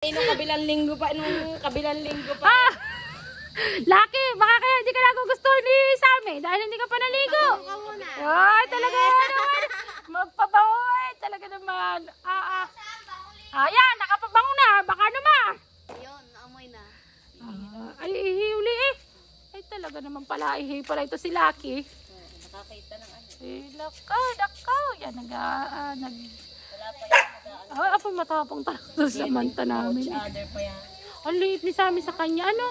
Nung kabilang linggo pa. Ah! Lucky, baka kaya hindi ka nagugustuhan ni Sammy dahil hindi ka pa naligo. Ay, talaga naman. Magpabangoy. Talaga naman. Ayan, nakapabango na. Baka naman. Ayun, naamoy na. Ay, ihuli eh. Ay, talaga naman pala. Ihi pala ito si Lucky. Nakakita ng ano. Lakaw. Yan, Apo matapang talaga sa manta namin. Other pa yan. Ang liit ni Sammy sa kanya. Ano?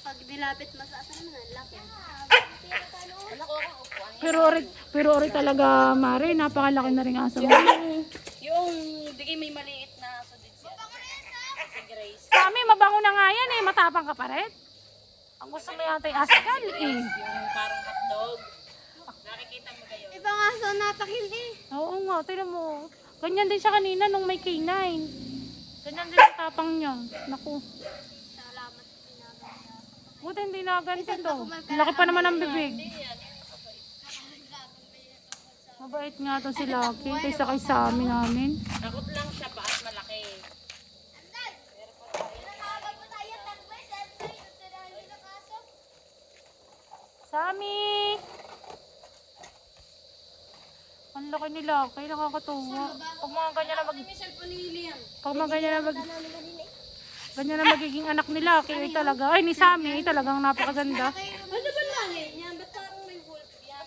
Pag nilapit mo sa asan mo, laki. Pero ori talaga, Mare. Napakalaki na rin aso mo. Yung di may maliit na sudid siya. Si Grace. Sammy, mabango na nga yan eh. Matapang ka pa rin. Ang gusto mo yata yung askal eh. Yung parang hotdog. Nakikita mo kayo. Ibang aso natakil eh. Oo nga, tignan mo. Ganyan din siya kanina nung may K9. Ganyan din ang tapang niya. Naku. Salamat sa pinagawa. Buti hindi na ganito to. Laki pa naman ang bibig. Mabait nga to si Lucky kaysa kay Sammy namin. Takot lang siya pa at malaki. Sammy! Ang laki ni Lucky, nakakatuwa. Pag mga ganyan na ganyan na magiging anak ni Lucky ay talaga. Ay, ni Sammy ay talagang napakaganda. Ano ba langit niya? Ba't parang may wolf yan?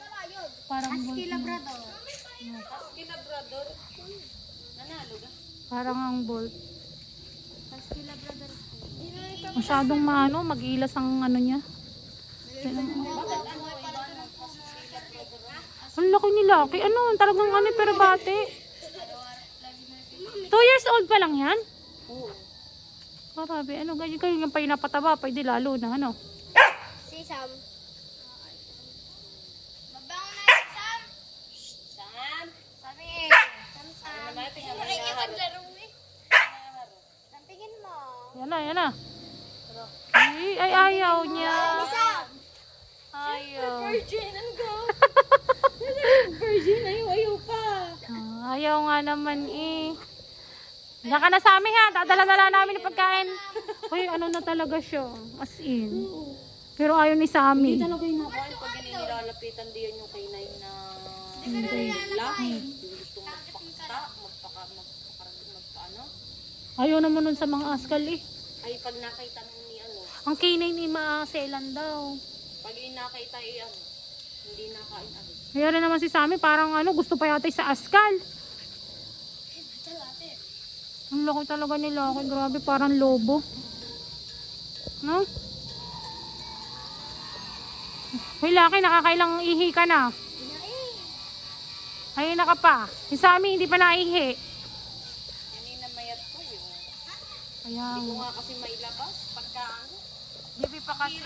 Parang Husky Labrador. Husky Labrador. Nanalo ka? Parang ang bolt. Husky Labrador. Masyadong mag-ilas ang ano niya. Ang laki ni Lucky. Ano? Talagang ano pero bate. 2 years old pa lang yan? Oo. Marabi. Ano ganyan kayo yung pinapataba? Pwede lalo na ano? Si Sam. Mabango na yun, Sam. Sam? Sabi Sam. Naman, tingnan mo yung haro. Sam, tingin mo. Yan na. Ay, ayaw niya. Sam. Ayaw. Virgin, ano ka? Virgin, ayaw pa. Ayaw nga naman eh. Diyan ka na sa amin ha. Dadala-dala namin ng pagkain. Uy, ano na talaga siya. As in. Pero ayaw ni Sammy. Hindi talaga yung nakain pag ganyan nilalapitan diyan yung kainay na laki. Gustong magpaano. Ayaw naman nun sa mga askal eh. Ay pag nakita nung ni ano. Ang kinay ni maaselan daw. Pag yung nakita hindi nakain agad. Kaya rin naman si Sammy parang gusto pa yata sa askal. Ang laki talaga ni Lucky. Grabe, parang lobo. No? Hoy Lucky, nakakailang ihi ka na. Ayun na ka pa. Si Sammy hindi pa naihi. Kanina mayat ko yun. Ayan. Hindi ko nga kasi mailabas. Pagka Bibi pa kasi.